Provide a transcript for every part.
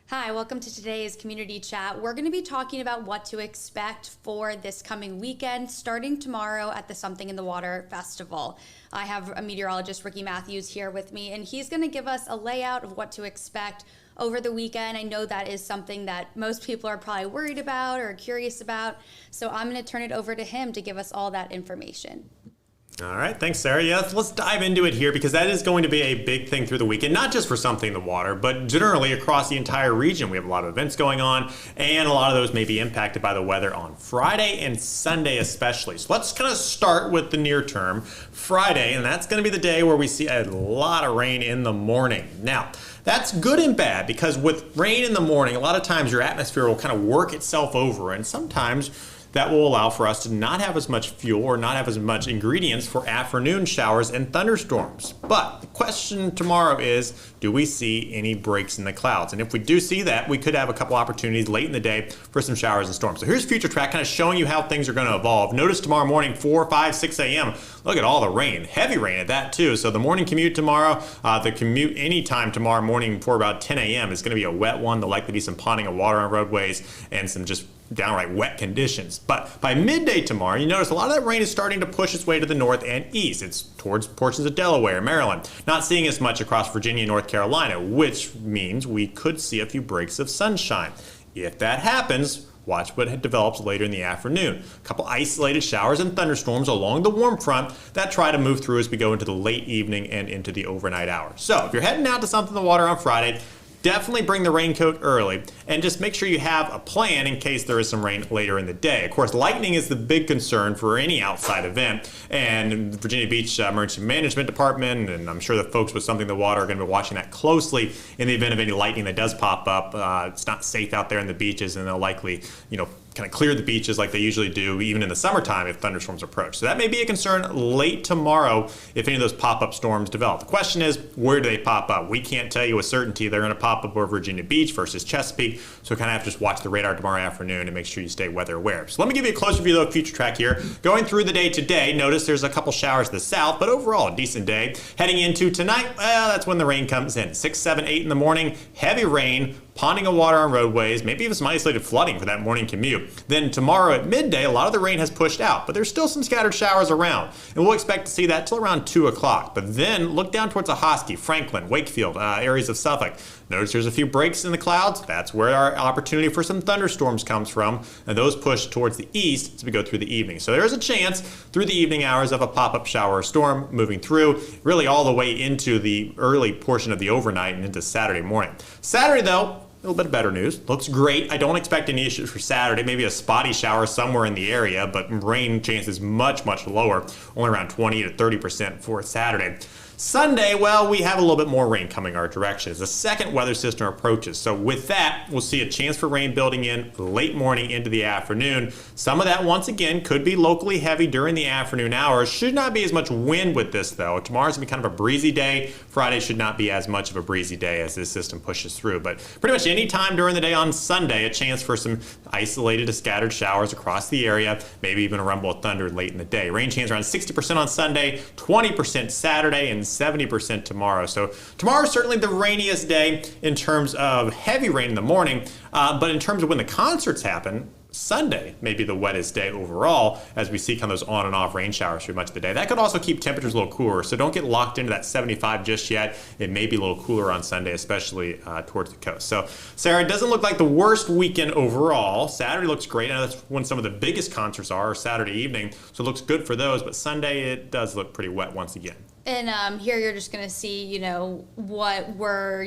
Hi, welcome to today's community chat. We're going to be talking about what to expect for this coming weekend, starting tomorrow at the Something in the Water Festival. I have a meteorologist, Ricky Matthews, here with me, and he's going to give us a layout of what to expect over the weekend. I know that is something that most people are probably worried about or curious about, so I'm going to turn it over to him to give us all that information. All right, thanks, Sarah. Yeah, let's dive into it here because that is going to be a big thing through the weekend, not just for Something in the Water, but generally across the entire region. We have a lot of events going on, and a lot of those may be impacted by the weather on Friday and Sunday especially. So let's kind of start with the near term, Friday, and that's going to be the day where we see a lot of rain in the morning. Now, that's good and bad because with rain in the morning, a lot of times your atmosphere will kind of work itself over, and sometimes that will allow for us to not have as much fuel or not have as much ingredients for afternoon showers and thunderstorms. But the question tomorrow is, do we see any breaks in the clouds? And if we do see that, we could have a couple opportunities late in the day for some showers and storms. So here's Future Track kind of showing you how things are going to evolve. Notice tomorrow morning, 4, 5, 6 a.m. Look at all the rain, heavy rain at that too. So the morning commute tomorrow, the commute anytime tomorrow morning before about 10 a.m. is going to be a wet one. There'll likely be some ponding of water on roadways and some just downright wet conditions. But by midday tomorrow, you notice a lot of that rain is starting to push its way to the north and east. It's towards portions of Delaware, Maryland. Not seeing as much across Virginia and North Carolina, which means we could see a few breaks of sunshine. If that happens, watch what develops later in the afternoon. A couple isolated showers and thunderstorms along the warm front that try to move through as we go into the late evening and into the overnight hours. So if you're heading out to Something in the Water on Friday, definitely bring the raincoat early and just make sure you have a plan in case there is some rain later in the day. Of course, lightning is the big concern for any outside event, and Virginia Beach Emergency Management Department, and I'm sure the folks with Something in the Water are going to be watching that closely in the event of any lightning that does pop up. It's not safe out there in the beaches, and they'll likely, kind of clear the beaches like they usually do even in the summertime if thunderstorms approach. So that may be a concern late tomorrow if any of those pop-up storms develop. The question is, where do they pop up? We can't tell you with certainty they're going to pop up over Virginia Beach versus Chesapeake, so kind of have to just watch the radar tomorrow afternoon and make sure you stay weather aware. So let me give you a closer view of Future Track here. Going through the day today, notice there's a couple showers to the south, but overall a decent day. Heading into tonight, well, that's when the rain comes in. 6, 7, 8 in the morning, heavy rain, ponding of water on roadways, maybe even some isolated flooding for that morning commute. Then tomorrow at midday, a lot of the rain has pushed out, but there's still some scattered showers around, and we'll expect to see that till around 2 o'clock. But then look down towards Ahoskie, Franklin, Wakefield, areas of Suffolk. Notice there's a few breaks in the clouds. That's where our opportunity for some thunderstorms comes from, and those push towards the east as we go through the evening. So there is a chance through the evening hours of a pop-up shower or storm moving through, really all the way into the early portion of the overnight and into Saturday morning. Saturday, though, a little bit better news. Looks great. I don't expect any issues for Saturday. Maybe a spotty shower somewhere in the area, but rain chances much, much lower, only around 20 to 30% for Saturday. Sunday, well, we have a little bit more rain coming our direction as the second weather system approaches. So with that, we'll see a chance for rain building in late morning into the afternoon. Some of that, once again, could be locally heavy during the afternoon hours. Should not be as much wind with this, though. Tomorrow's going to be kind of a breezy day. Friday should not be as much of a breezy day as this system pushes through. But pretty much any time during the day on Sunday, a chance for some isolated to scattered showers across the area, maybe even a rumble of thunder late in the day. Rain chance around 60% on Sunday, 20% Saturday, and 70% tomorrow. So tomorrow is certainly the rainiest day in terms of heavy rain in the morning, but in terms of when the concerts happen, Sunday may be the wettest day overall as we see kind of those on and off rain showers through much of the day. That could also keep temperatures a little cooler, so don't get locked into that 75 just yet. It may be a little cooler on Sunday, especially towards the coast. So, Sarah, it doesn't look like the worst weekend overall. Saturday looks great. I know that's when some of the biggest concerts are, Saturday evening, so it looks good for those, but Sunday it does look pretty wet once again. And here you're just going to see, what we're,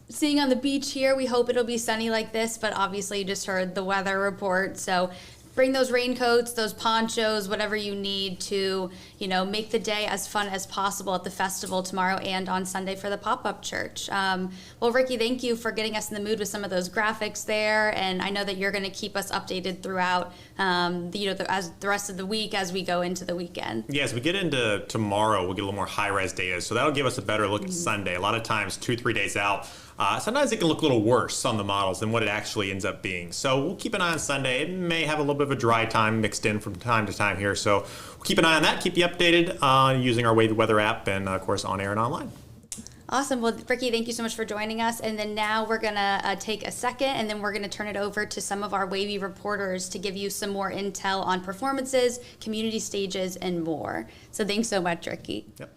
seeing on the beach here. We hope it'll be sunny like this, but obviously you just heard the weather report. So bring those raincoats, those ponchos, whatever you need to, make the day as fun as possible at the festival tomorrow and on Sunday for the pop-up church. Well, Ricky, thank you for getting us in the mood with some of those graphics there. And I know that you're going to keep us updated throughout, as the rest of the week as we go into the weekend. Yeah, as we get into tomorrow, we'll get a little more high-res data. So that'll give us a better look at Sunday. A lot of times, 2-3 days out, sometimes it can look a little worse on the models than what it actually ends up being. So we'll keep an eye on Sunday. It may have a little bit of a dry time mixed in from time to time here. So we'll keep an eye on that, keep you updated using our WAVY weather app and, of course, on air and online. Awesome. Well, Ricky, thank you so much for joining us. And then now we're going to take a second, and then we're going to turn it over to some of our WAVY reporters to give you some more intel on performances, community stages, and more. So thanks so much, Ricky. Yep.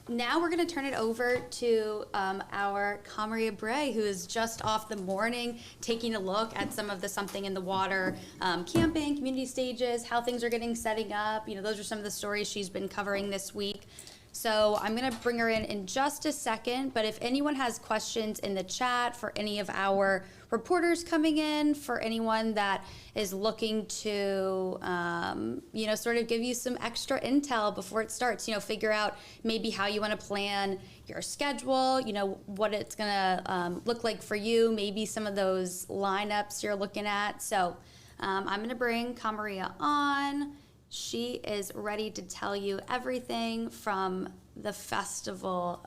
Now we're going to turn it over to our Cameria Bray, who is just off the morning, taking a look at some of the Something in the Water camping, community stages, how things are setting up. Those are some of the stories she's been covering this week. So I'm going to bring her in just a second, but if anyone has questions in the chat for any of our reporters coming in, for anyone that is looking to, sort of give you some extra intel before it starts, figure out maybe how you want to plan your schedule, what it's going to look like for you, maybe some of those lineups you're looking at. So I'm going to bring Cameria on. She is ready to tell you everything from the festival.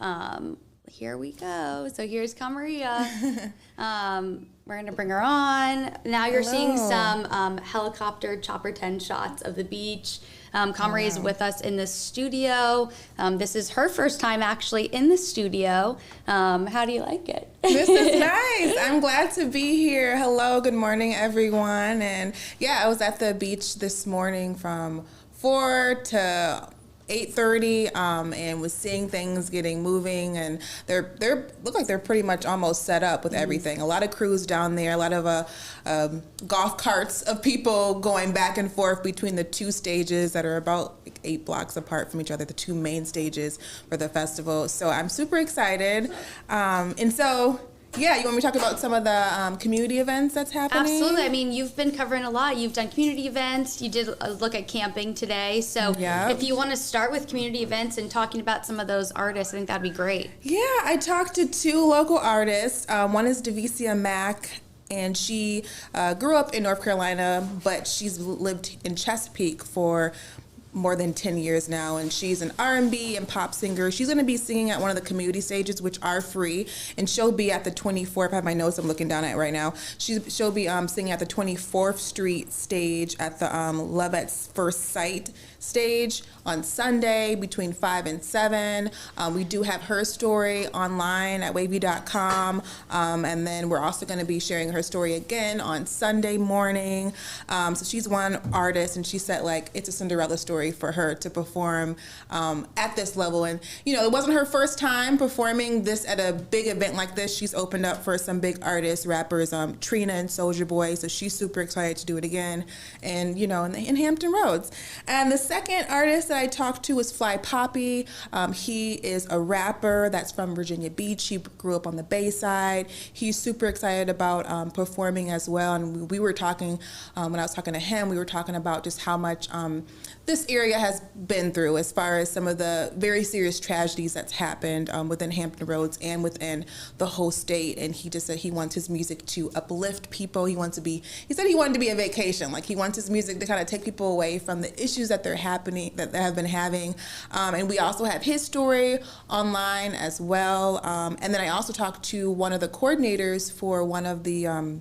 Here we go. So here's Cameria. We're going to bring her on. Now you're seeing some helicopter chopper 10 shots of the beach. Cameria is with us in the studio. This is her first time actually in the studio. How do you like it? This is nice. I'm glad to be here. Hello, good morning, everyone. And yeah, I was at the beach this morning from 4 to 8:30, and was seeing things getting moving, and they're look like they're pretty much almost set up with everything. A lot of crews down there, a lot of golf carts of people going back and forth between the two stages that are about 8 blocks apart from each other, the two main stages for the festival. So I'm super excited, and so. Yeah, you want me to talk about some of the community events that's happening? Absolutely. I mean, you've been covering a lot. You've done community events. You did a look at camping today. So if you want to start with community events and talking about some of those artists, I think that'd be great. Yeah, I talked to 2 local artists. One is Devicia Mack, and she grew up in North Carolina, but she's lived in Chesapeake for more than 10 years now, and she's an R&B and pop singer. She's going to be singing at one of the community stages, which are free, and she'll be at the 24th. I have my notes I'm looking down at right now. She'll be singing at the 24th Street stage at the Love at First Sight stage on Sunday between 5 and 7. We do have her story online at wavy.com, and then we're also going to be sharing her story again on Sunday morning. So she's one artist, and she said it's a Cinderella story for her to perform at this level. And it wasn't her first time performing this at a big event like this. She's opened up for some big artists, rappers, Trina and Soulja Boy, so she's super excited to do it again, and in Hampton Roads. And the second artist that I talked to was Fly Poppy. He is a rapper that's from Virginia Beach. He grew up on the Bayside. He's super excited about performing as well. And we were talking, when I was talking to him, we were talking about just how much this area has been through as far as some of the very serious tragedies that's happened within Hampton Roads and within the whole state. And he just said he wants his music to uplift people. He said he wanted to be a vacation. He wants his music to kind of take people away from the issues that they're happening, that they have been having. And we also have his story online as well. And then I also talked to one of the coordinators for one of the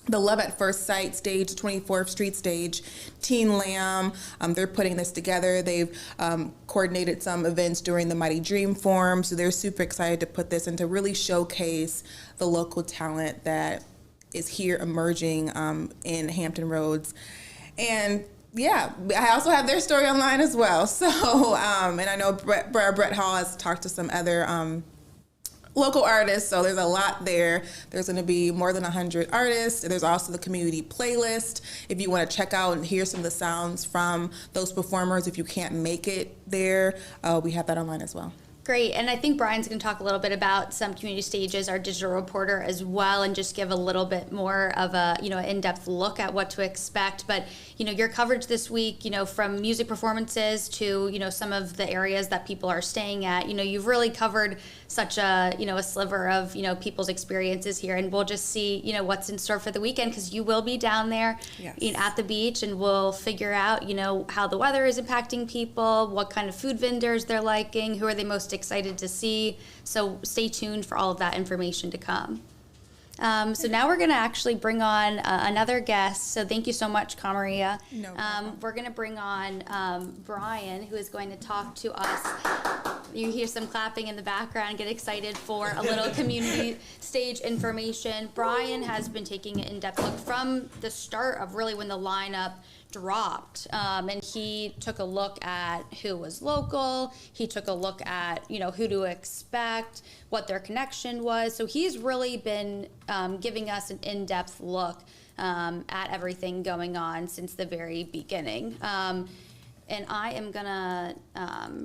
Love at First Sight stage, 24th Street stage, Teen Lamb. They're putting this together. They've coordinated some events during the Mighty Dream Forum, so they're super excited to put this and to really showcase the local talent that is here emerging in Hampton Roads. And yeah, I also have their story online as well. So, and I know Brett Hall has talked to some other local artists, so there's a lot there. There's going to be more than 100 artists. There's also the community playlist if you want to check out and hear some of the sounds from those performers. If you can't make it there, we have that online as well. Great, and I think Brian's going to talk a little bit about some community stages, our digital reporter as well, and just give a little bit more of a in-depth look at what to expect. But your coverage this week, from music performances to some of the areas that people are staying at, you've really covered such a a sliver of people's experiences here, and we'll just see what's in store for the weekend, because you will be down there at the beach, and we'll figure out how the weather is impacting people, what kind of food vendors they're liking, who are they most excited to see. So stay tuned for all of that information to come. So now we're going to actually bring on another guest. So thank you so much, Kamaria. No problem. We're going to bring on Brian, who is going to talk to us. You hear some clapping in the background. Get excited for a little community stage information. Brian has been taking an in-depth look from the start of really when the lineup dropped, and he took a look at who was local. He took a look at who to expect, what their connection was. So he's really been giving us an in-depth look at everything going on since the very beginning. And I am gonna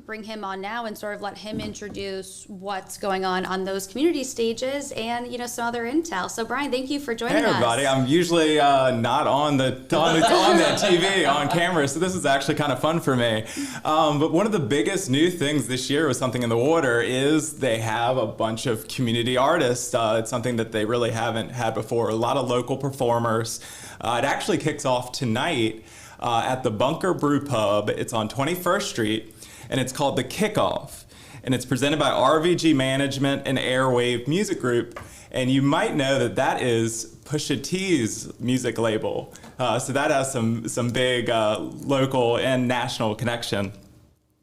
bring him on now and sort of let him introduce what's going on those community stages and some other intel. So Brian, thank you for joining us. Hey everybody, I'm usually not on the TV on camera, so this is actually kind of fun for me. But one of the biggest new things this year with Something in the Water is they have a bunch of community artists. It's something that they really haven't had before. A lot of local performers. It actually kicks off tonight at the Bunker Brew Pub. It's on 21st Street, and it's called The Kickoff. And it's presented by RVG Management and Airwave Music Group. And you might know that is Pusha T's music label. So that has some big local and national connection,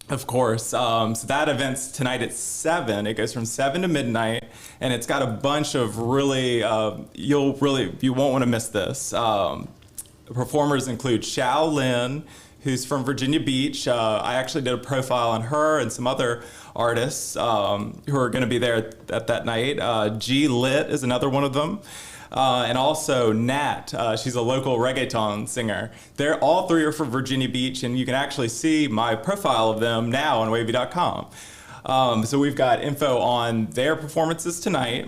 of course. So that event's tonight at 7. It goes from 7 to midnight, and it's got a bunch of really, you won't want to miss this. Performers include Xiao Lin, who's from Virginia Beach. I actually did a profile on her and some other artists who are going to be there at that night. G Lit is another one of them. And also Nat, she's a local reggaeton singer. All three are from Virginia Beach, and you can actually see my profile of them now on WAVY.com. So we've got info on their performances tonight.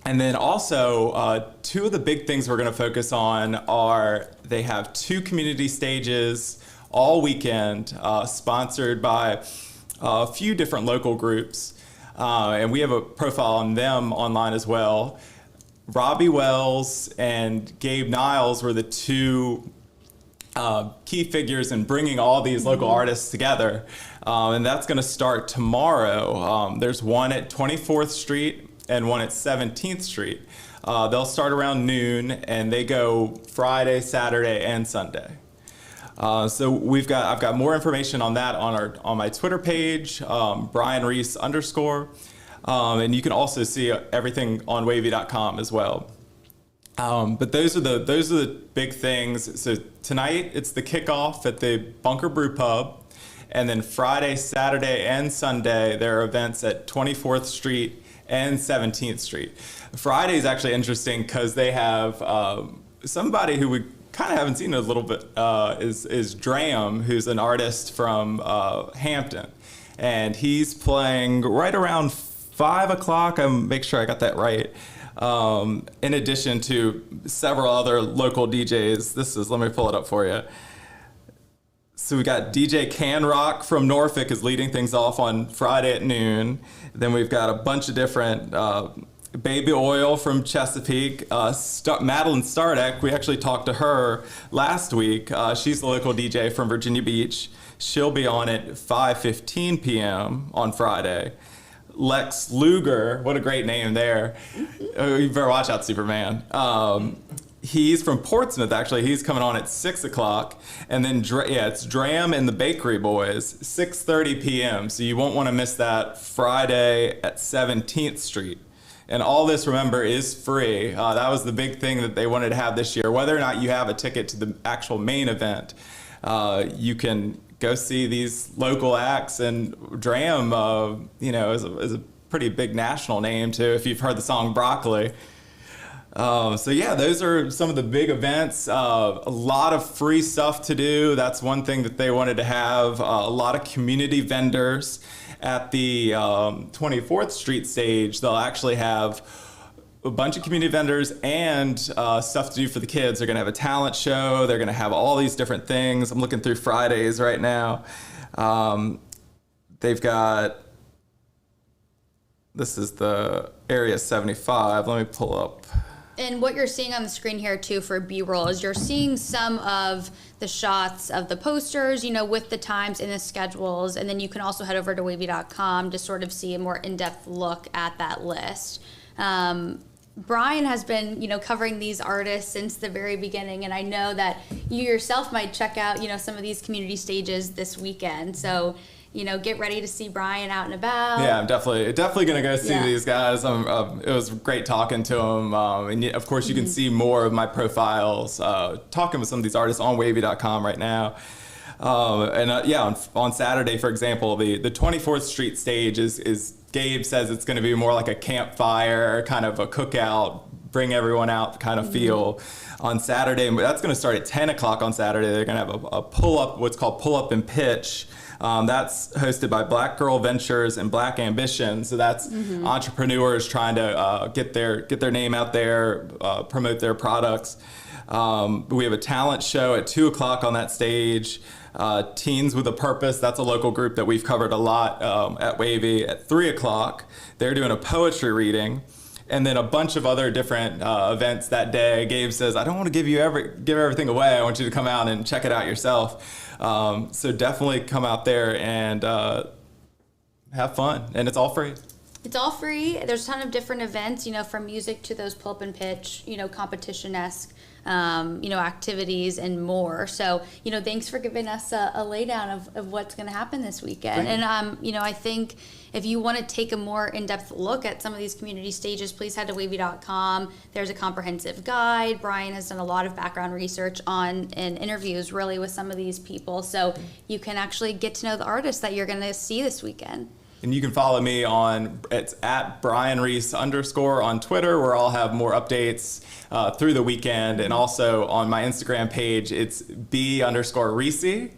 And then also, two of the big things we're going to focus on are they have 2 community stages all weekend, sponsored by a few different local groups. And we have a profile on them online as well. Robbie Wells and Gabe Niles were the 2 key figures in bringing all these local artists together. And that's going to start tomorrow. There's one at 24th Street and one at 17th Street. They'll start around noon, and they go Friday, Saturday, and Sunday. So I've got more information on that on my Twitter page, Brian Reese _, and you can also see everything on WAVY.com as well. But those are the big things. So tonight it's the kickoff at the Bunker Brew Pub, and then Friday, Saturday, and Sunday there are events at 24th Street and 17th Street. Friday is actually interesting because they have somebody who we kind of haven't seen a little bit is Dram, who's an artist from Hampton, and he's playing right around 5 o'clock. Make sure I got that right. In addition to several other local DJs. Let me pull it up for you. So we got DJ Can Rock from Norfolk is leading things off on Friday at noon. Then we've got a bunch of different Baby Oil from Chesapeake, Madeline Stardeck. We actually talked to her last week. She's the local DJ from Virginia Beach. She'll be on at 5:15 p.m. on Friday. Lex Luger, what a great name there. You better watch out, Superman. He's from Portsmouth, actually. He's coming on at 6 o'clock. And then, it's Dram and the Bakery Boys, 6:30 p.m. So you won't want to miss that Friday at 17th Street. And all this, remember, is free. That was the big thing that they wanted to have this year. Whether or not you have a ticket to the actual main event, you can go see these local acts. And Dram, is a pretty big national name, too, if you've heard the song Broccoli. Those are some of the big events. A lot of free stuff to do. That's one thing that they wanted to have. A lot of community vendors. At the 24th Street stage, they'll actually have a bunch of community vendors and stuff to do for the kids. They're going to have a talent show. They're going to have all these different things. I'm looking through Fridays right now. They've got, this is the Area 75. Let me pull up. And what you're seeing on the screen here too for B-roll is you're seeing some of the shots of the posters, with the times and the schedules. And then you can also head over to WAVY.com to sort of see a more in-depth look at that list. Brian has been, covering these artists since the very beginning, and I know that you yourself might check out, some of these community stages this weekend. So, get ready to see Brian out and about. Yeah, I'm definitely gonna go see these guys. It was great talking to them, and of course you can see more of my profiles, talking with some of these artists on WAVY.com right now. On Saturday, for example, the 24th Street stage is Gabe says it's going to be more like a campfire, kind of a cookout, bring everyone out kind of feel on Saturday. And that's going to start at 10 o'clock on Saturday. They're going to have a pull-up, what's called pull-up and pitch. That's hosted by Black Girl Ventures and Black Ambition. So that's entrepreneurs trying to get their name out there, promote their products. We have a talent show at 2 o'clock on that stage. Teens with a Purpose, that's a local group that we've covered a lot at WAVY. At 3 o'clock, they're doing a poetry reading. And then a bunch of other different events that day. Gabe says, I don't want to give everything away. I want you to come out and check it out yourself. So definitely come out there and have fun. And it's all free. It's all free. There's a ton of different events, from music to those pull up and pitch, competition-esque, activities and more. So, thanks for giving us a laydown of what's going to happen this weekend. And, I think if you want to take a more in-depth look at some of these community stages, please head to wavy.com. There's a comprehensive guide. Brian has done a lot of background research on and interviews really with some of these people. So you can actually get to know the artists that you're going to see this weekend. And you can follow me it's at Brian Reese _ on Twitter, where I'll have more updates through the weekend. And also on my Instagram page, it's B_Reese,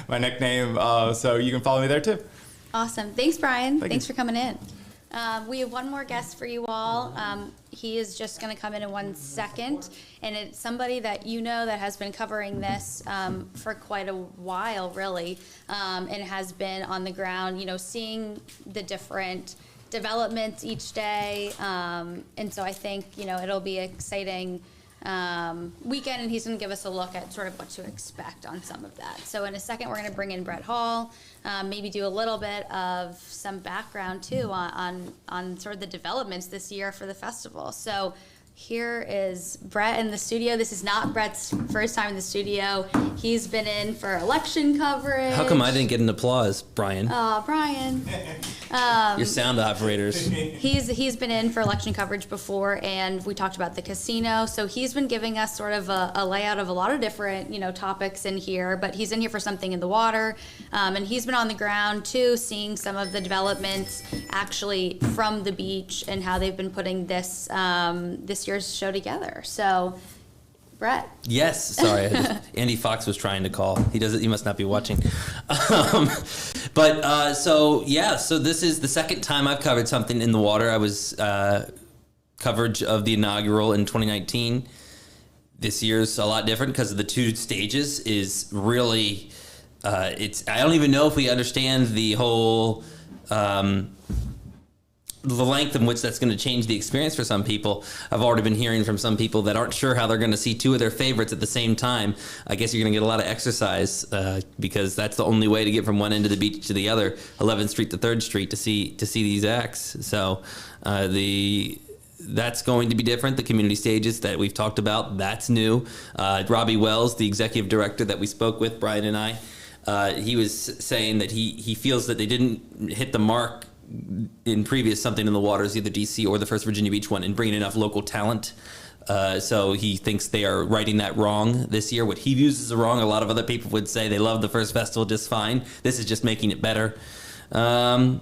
my nickname. So you can follow me there too. Awesome. Thanks, Brian. Thanks you. for coming in. We have one more guest for you all. He is just going to come in 1 second, and it's somebody that that has been covering this for quite a while, really, and has been on the ground, seeing the different developments each day. And so I think, it'll be exciting weekend, and he's going to give us a look at sort of what to expect on some of that. So in a second, we're going to bring in Brett Hall, maybe do a little bit of some background too on sort of the developments this year for the festival. So here is Brett in the studio. This is not Brett's first time in the studio. He's been in for election coverage. How come I didn't get an applause, Brian? Oh, Brian. Your sound operators. He's been in for election coverage before, and we talked about the casino. So he's been giving us sort of a layout of a lot of different, topics in here, but he's in here for something in the water. And he's been on the ground too, seeing some of the developments actually from the beach and how they've been putting this year's show together. So Brett. Yes, sorry. Andy Fox was trying to call. He must not be watching. So this is the second time I've covered something in the water. I was coverage of the inaugural in 2019. This year's a lot different because of the two stages is really, I don't even know if we understand the whole, the length in which that's going to change the experience for some people. I've already been hearing from some people that aren't sure how they're going to see two of their favorites at the same time. I guess you're going to get a lot of exercise because that's the only way to get from one end of the beach to the other, 11th Street to 3rd Street, to see these acts. So that's going to be different. The community stages that we've talked about, that's new. Robbie Wells, the executive director that we spoke with, Brian and I, he was saying that he feels that they didn't hit the mark in previous Something in the Waters, either DC or the first Virginia Beach one, in bringing enough local talent. So he thinks they are righting that wrong this year. What he views as a wrong, a lot of other people would say they loved the first festival just fine. This is just making it better. I'm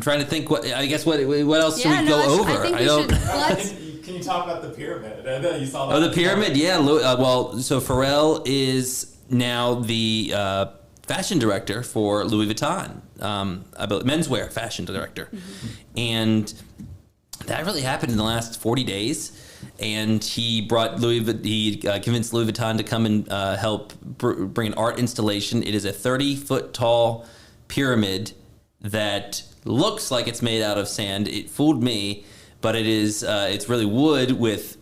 trying to think. What else should we go over? Can you talk about the pyramid? I know you saw that. Oh, the pyramid. Yeah. So Pharrell is now the fashion director for Louis Vuitton, menswear fashion director. Mm-hmm. And that really happened in the last 40 days. And he convinced Louis Vuitton to come and help bring an art installation. It is a 30-foot tall pyramid that looks like it's made out of sand. It fooled me, but it's really wood with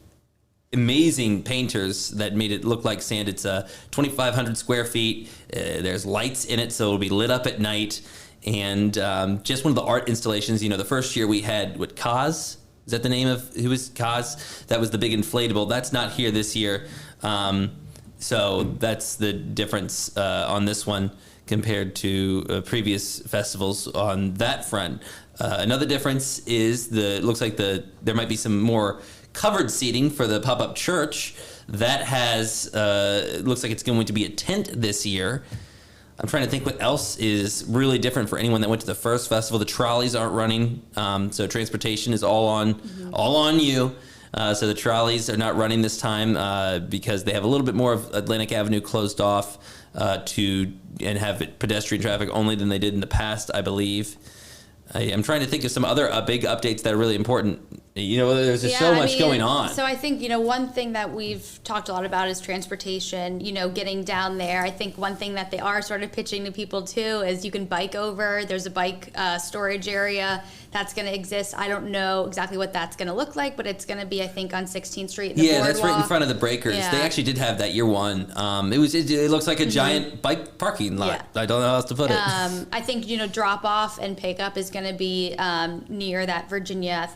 amazing painters that made it look like sand. It's 2,500 square feet. There's lights in it, so it'll be lit up at night. And just one of the art installations. The first year we had Kaz Is that the name of who was Kaz? That was the big inflatable. That's not here this year. So that's the difference on this one compared to previous festivals on that front. Another difference is it looks like there might be some more covered seating for the pop-up church. That has it looks like it's going to be a tent this year. I'm trying to think what else is really different for anyone that went to the first festival. The trolleys aren't running, so transportation is all on you. So the trolleys are not running this time because they have a little bit more of Atlantic Avenue closed off and have pedestrian traffic only than they did in the past, I believe. I'm trying to think of some other big updates that are really important. There's just so much going on. So I think, one thing that we've talked a lot about is transportation, getting down there. I think one thing that they are sort of pitching to people too is you can bike over. There's a bike storage area that's going to exist. I don't know exactly what that's going to look like, but it's going to be, I think, on 16th Street. That's right in front of the Breakers. Yeah. They actually did have that year one. It looks like a giant bike parking lot. Yeah. I don't know how else to put it. I think, drop off and pick up is going to be near that Virginia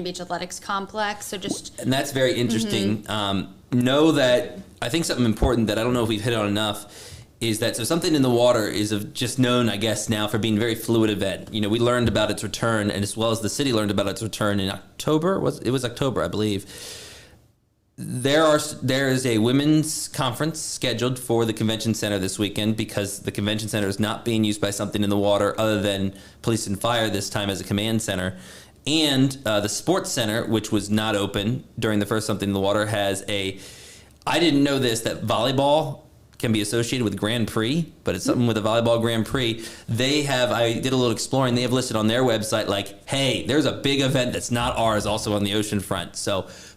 Beach Athletics complex. And that's very interesting. Know that I think something important that I don't know if we've hit on enough is that something in the water is just known, I guess, now for being a very fluid event. We learned about its return, and as well as the city learned about its return in October. It was October, I believe. There is a women's conference scheduled for the convention center this weekend because the convention center is not being used by something in the water other than police and fire this time as a command center. And the sports center, which was not open during the first Something in the Water, I didn't know this, that volleyball can be associated with Grand Prix, but it's something with a volleyball Grand Prix. I did a little exploring. They have listed on their website, hey, there's a big event that's not ours also on the ocean front.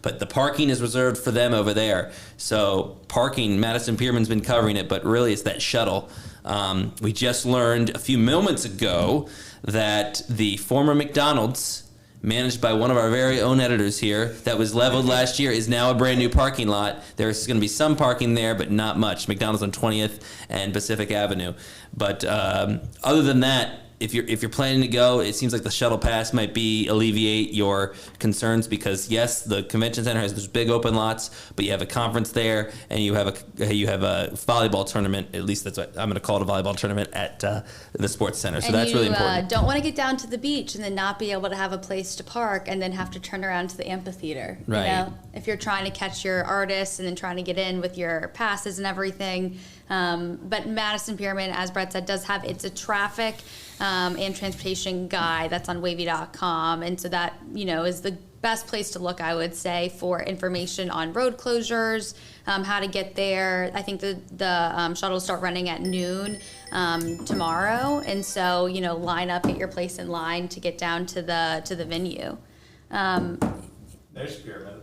But the parking is reserved for them over there. So parking, Madison Pierman's been covering it, but really it's that shuttle. We just learned a few moments ago that the former McDonald's, managed by one of our very own editors here, that was leveled last year, is now a brand new parking lot. There's going to be some parking there, but not much. McDonald's on 20th and Pacific Avenue. But other than that, if you're planning to go, it seems like the shuttle pass might alleviate your concerns because yes, the convention center has those big open lots, but you have a conference there and you have a volleyball tournament. At least that's what I'm going to call it, a volleyball tournament at the sports center. So that's really important. Don't want to get down to the beach and then not be able to have a place to park and then have to turn around to the amphitheater. Right. If you're trying to catch your artists and then trying to get in with your passes and everything. But Madison Pierman, as Brett said, it's a traffic and transportation guide that's on WAVY.com. And so that, is the best place to look, I would say, for information on road closures, how to get there. I think the shuttles start running at noon tomorrow. And so, line up, get your place in line to get down to the venue. There's Pyramid.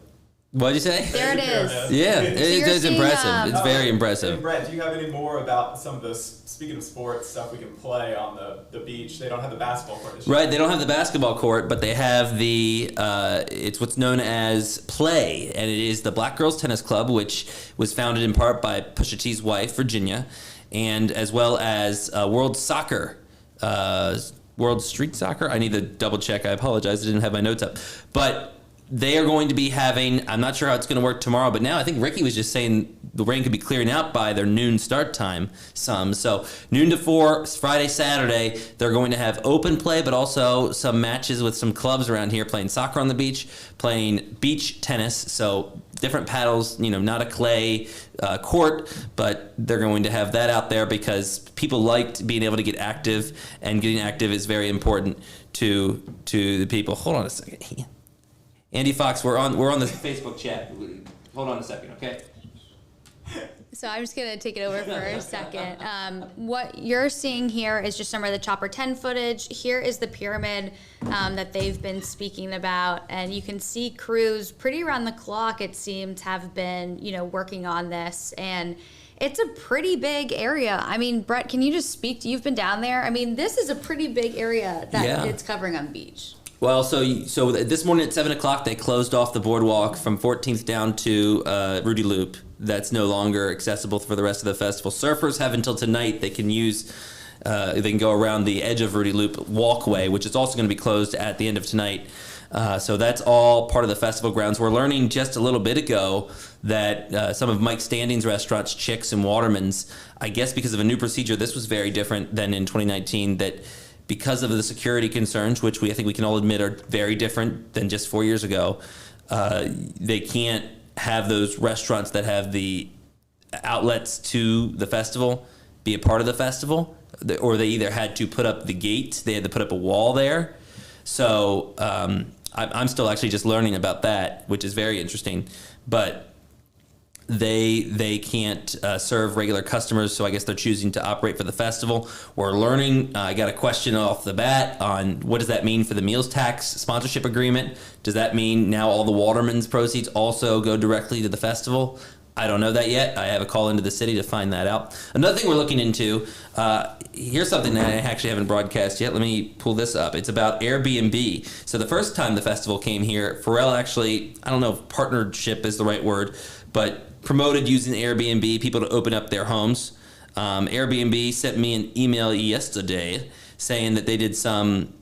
What'd you say? There it is. Yeah, it's impressive. It's very impressive. And Brett, do you have any more about some of those, speaking of sports, stuff we can play on the beach? They don't have the basketball court this year. Right, they don't have the basketball court, but they have it's what's known as Play, and it is the Black Girls Tennis Club, which was founded in part by Pusha T's wife, Virginia, and as well as World Soccer, World Street Soccer. I need to double check. I apologize. I didn't have my notes up. But they are going to be having, I'm not sure how it's going to work tomorrow, but now I think Ricky was just saying the rain could be clearing out by their noon start time So noon to 4, Friday, Saturday, they're going to have open play, but also some matches with some clubs around here playing soccer on the beach, playing beach tennis. So different paddles, not a clay court, but they're going to have that out there because people liked being able to get active, and getting active is very important to the people. Hold on a second. Andy Fox, we're on the Facebook chat. Hold on a second, okay? So I'm just going to take it over for a second. What you're seeing here is just some of the Chopper 10 footage. Here is the pyramid that they've been speaking about. And you can see crews pretty around the clock, it seems, have been, working on this. And it's a pretty big area. I mean, Brett, can you just speak you've been down there? I mean, this is a pretty big area that it's covering on the beach. Well, so this morning at 7 o'clock, they closed off the boardwalk from 14th down to Rudy Loop. That's no longer accessible for the rest of the festival. Surfers have until tonight. They can go around the edge of Rudy Loop walkway, which is also going to be closed at the end of tonight. So that's all part of the festival grounds. We're learning just a little bit ago that some of Mike Standing's restaurants, Chick's and Waterman's, I guess because of a new procedure, this was very different than in 2019, that because of the security concerns, which I think we can all admit are very different than just 4 years ago, they can't have those restaurants that have the outlets to the festival be a part of the festival, or they either had to put up the gate, they had to put up a wall there. So I'm still actually just learning about that, which is very interesting. But they can't serve regular customers, so I guess they're choosing to operate for the festival. We're learning. I got a question off the bat on what does that mean for the meals tax sponsorship agreement. Does that mean now all the Waterman's proceeds also go directly to the festival? I don't know that yet. I have a call into the city to find that out. Another thing we're looking into, here's something that I actually haven't broadcast yet. Let me pull this up. It's about Airbnb. So the first time the festival came here, Pharrell actually, I don't know if partnership is the right word, but promoted using Airbnb, people to open up their homes. Airbnb sent me an email yesterday saying that they did some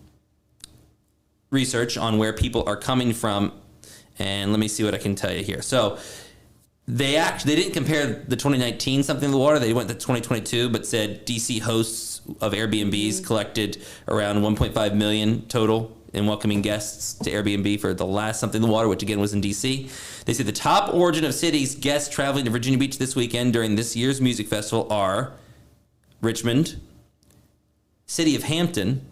research on where people are coming from. And let me see what I can tell you here. So they didn't compare the 2019 something in the water. They went to 2022, but said DC hosts of Airbnbs collected around 1.5 million total in welcoming guests to Airbnb for the last something in the water, which again was in DC. They say the top origin of cities guests traveling to Virginia Beach this weekend during this year's music festival are Richmond, City of Hampton,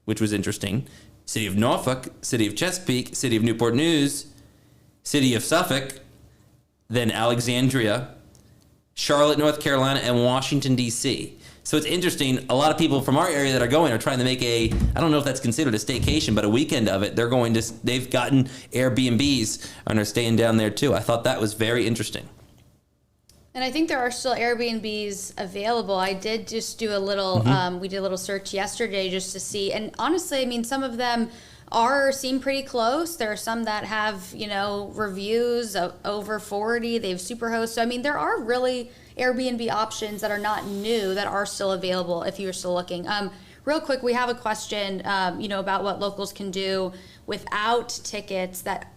which was interesting, City of Norfolk, City of Chesapeake, City of Newport News, City of Suffolk, then Alexandria, Charlotte, North Carolina, and Washington, D.C. So it's interesting. A lot of people from our area that are going are trying to make I don't know if that's considered a staycation, but a weekend of it. They've gotten Airbnbs and are staying down there too. I thought that was very interesting. And I think there are still Airbnbs available. I did just do a little, we did a little search yesterday just to see. And honestly, I mean, some of them seem pretty close. There are some that have, reviews of over 40. They have Superhost. So, I mean, there are really Airbnb options that are not new that are still available if you're still looking. Real quick, we have a question, about what locals can do without tickets that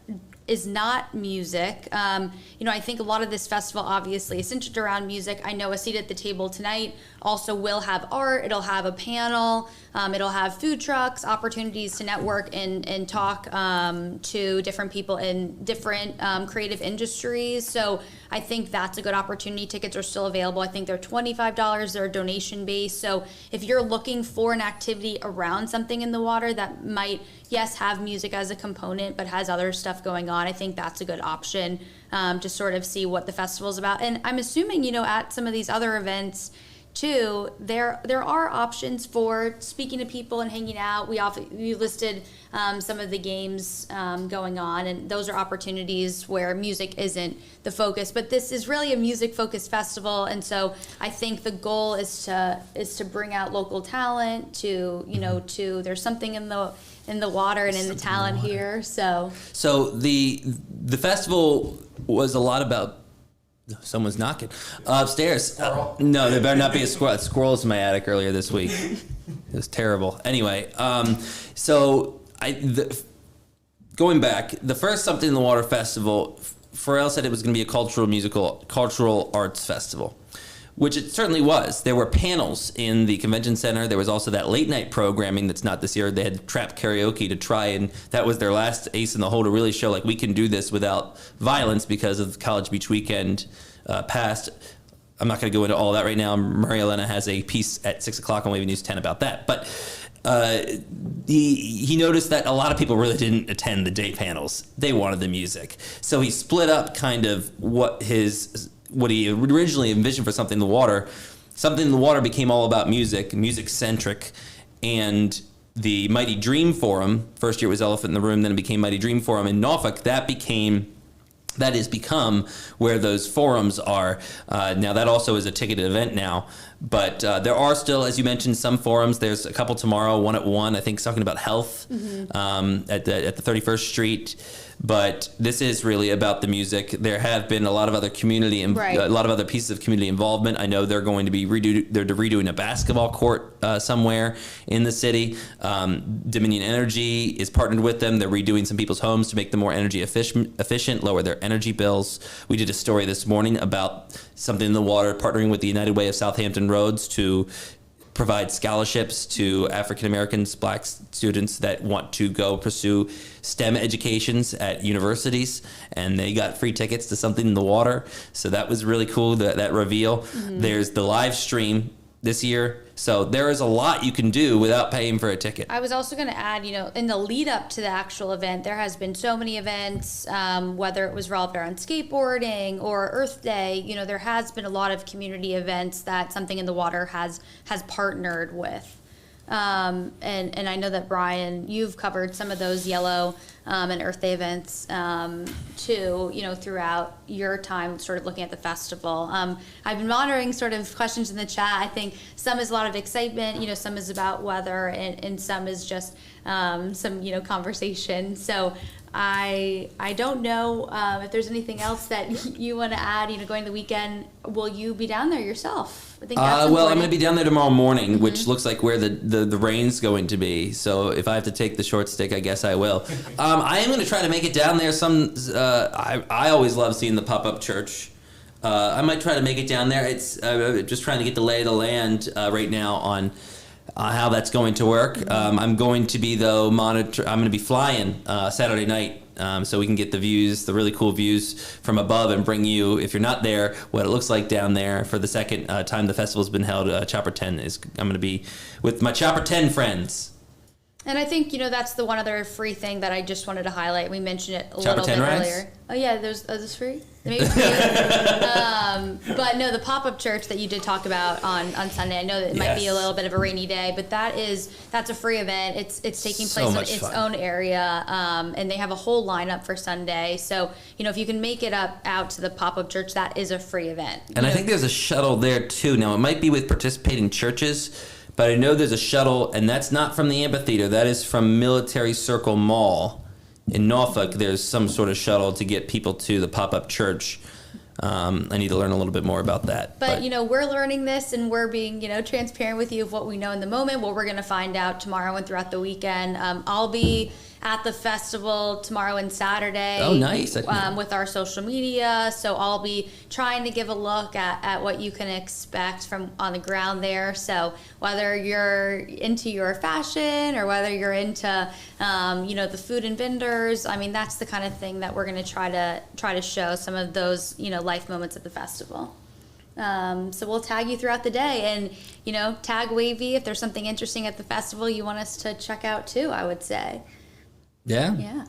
is not music. I think a lot of this festival obviously is centered around music. I know A Seat at the Table tonight also will have art. It'll have a panel. It'll have food trucks, opportunities to network and talk to different people in different creative industries. So I think that's a good opportunity. Tickets are still available. I think they're $25. They're donation based. So if you're looking for an activity around something in the water that might, yes, have music as a component, but has other stuff going on, I think that's a good option to sort of see what the festival's about. And I'm assuming, at some of these other events too, there are options for speaking to people and hanging out. We listed some of the games going on, and those are opportunities where music isn't the focus. But this is really a music-focused festival, and so I think the goal is to bring out local talent. To there's something in the water and in the talent here. So the festival was a lot about. Someone's knocking upstairs. No, there better not be a squirrel. Squirrels in my attic earlier this week. It was terrible. Anyway, going back, the first Something in the Water festival, Pharrell said it was going to be a cultural arts festival, which it certainly was. There were panels in the convention center. There was also that late night programming that's not this year. They had trap karaoke to try, and that was their last ace in the hole to really show like we can do this without violence because of College Beach weekend past. I'm not going to go into all that right now. Maria Elena has a piece at 6 o'clock on WAVY News 10 about that. But he noticed that a lot of people really didn't attend the day panels. They wanted the music. So he split up kind of what he originally envisioned for Something in the Water. Something in the Water became all about music-centric, and the Mighty Dream Forum, first year it was Elephant in the Room, then it became Mighty Dream Forum in Norfolk, that has become where those forums are. Now that also is a ticketed event now, but there are still, as you mentioned, some forums. There's a couple tomorrow, one at 1, I think, talking about health at the 31st Street. but this is really about the music. There have been a lot of other Right. a lot of other pieces of community involvement. I know they're going to be redoing a basketball court somewhere in the city. Dominion Energy is partnered with them. They're redoing some people's homes to make them more energy efficient, lower their energy bills. We did a story this morning about something in the water, partnering with the United Way of Southampton Roads to provide scholarships to African Americans, Black students that want to go pursue STEM educations at universities, and they got free tickets to something in the water. So that was really cool, that reveal. There's the live stream this year. So there is a lot you can do without paying for a ticket. I was also going to add, in the lead up to the actual event, there has been so many events, whether it was revolved around skateboarding or Earth Day. There has been a lot of community events that Something in the Water has partnered with. And I know that, Brian, you've covered some of those Yellow and Earth Day events too, throughout your time sort of looking at the festival. I've been monitoring sort of questions in the chat. I think some is a lot of excitement, some is about weather, and some is just some, conversation. So I don't know if there's anything else that you want to add, going to the weekend. Will you be down there yourself? I think that's I'm important. going to be down there tomorrow morning, which looks like where the rain's going to be. So if I have to take the short stick, I guess I will. I am going to try to make it down there. I always love seeing the pop-up church. I might try to make it down there. It's just trying to get the lay of the land right now on how that's going to work. I'm going to be I'm going to be flying Saturday night, so we can get the really cool views from above, and bring you, if you're not there, what it looks like down there for the second time the festival's been held. Chopper 10 I'm going to be with my Chopper 10 friends. And I think, that's the one other free thing that I just wanted to highlight. We mentioned it a Chopper little 10 bit rides? earlier. Oh, yeah, those free? Maybe free. But no, the pop-up church that you did talk about on Sunday, I know that it might be a little bit of a rainy day, but that's a free event. It's taking So place in much its fun. own area, and they have a whole lineup for Sunday. So, if you can make it out to the pop-up church, that is a free event. And I think there's a shuttle there too. Now, it might be with participating churches, but I know there's a shuttle, and that's not from the amphitheater. That is from Military Circle Mall in Norfolk. There's some sort of shuttle to get people to the pop-up church. I need to learn a little bit more about that. But we're learning this, and we're being, transparent with you of what we know in the moment, what we're going to find out tomorrow and throughout the weekend. I'll be at the festival tomorrow and Saturday. Oh, nice. With our social media. So I'll be trying to give a look at what you can expect from on the ground there. So whether you're into your fashion or whether you're into, the food and vendors, that's the kind of thing that we're going to try to show some of those, life moments at the festival. So we'll tag you throughout the day, and, tag WAVY if there's something interesting at the festival you want us to check out too, I would say. Yeah. Yeah.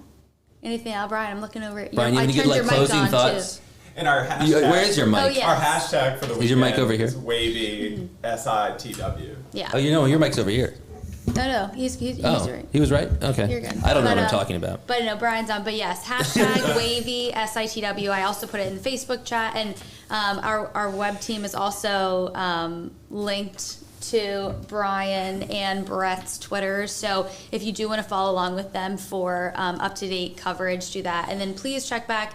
Anything else, Brian? I'm looking over at you. Brian, you have any good closing thoughts? And our hashtag. Where is your mic? Oh, yeah. Our hashtag for the weekend Is your mic over here? is WAVY SITW. Yeah. Oh, your mic's over here. No, he's Oh, right. he was right? Okay. You're good. I don't know But, what I'm talking about. But no, Brian's on. But yes, hashtag WAVY SITW. I also put it in the Facebook chat, and our web team is also linked to Brian and Brett's Twitters. So if you do want to follow along with them for up-to-date coverage, do that. And then please check back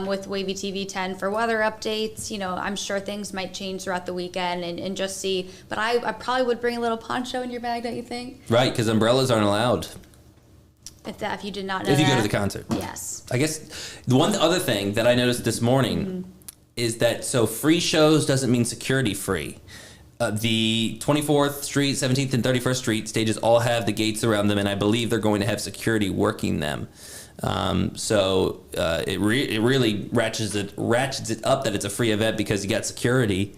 with WAVY TV 10 for weather updates. I'm sure things might change throughout the weekend and just see. But I probably would bring a little poncho in your bag, don't you think? Right, because umbrellas aren't allowed If you did not know if you that. go to the concert. Yes. I guess the one other thing that I noticed this morning is that free shows doesn't mean security free. The 24th Street, 17th, and 31st Street stages all have the gates around them, and I believe they're going to have security working them. It really ratchets it up that it's a free event because you got security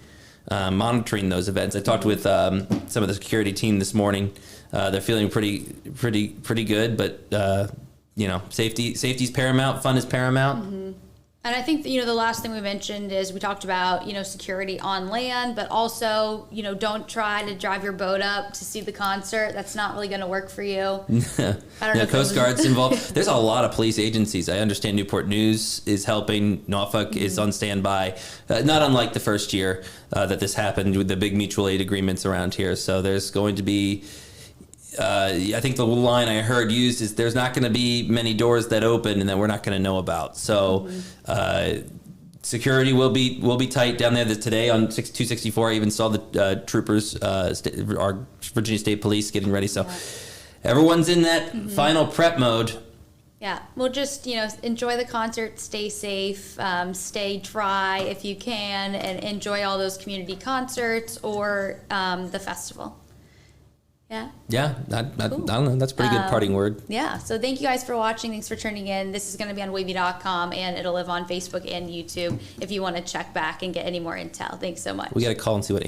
monitoring those events. I talked with some of the security team this morning. They're feeling pretty good, but safety's paramount, fun is paramount. Mm-hmm. And I think, the last thing we mentioned is we talked about, security on land, but also, don't try to drive your boat up to see the concert. That's not really going to work for you. I don't know. Coast Guard's involved. There's a lot of police agencies. I understand Newport News is helping. Norfolk is on standby, not unlike the first year that this happened with the big mutual aid agreements around here. So there's going to be I think the line I heard used is there's not going to be many doors that open and that we're not going to know about. So security will be tight down there. Today on 264, I even saw the troopers, our Virginia State Police getting ready. So everyone's in that final prep mode. Yeah, well, just, enjoy the concert, stay safe, stay dry if you can, and enjoy all those community concerts or the festival. Yeah? Yeah, I don't know. That's a pretty good parting word. Yeah, so thank you guys for watching. Thanks for tuning in. This is going to be on WAVY.com, and it'll live on Facebook and YouTube if you want to check back and get any more intel. Thanks so much. We got to call and see what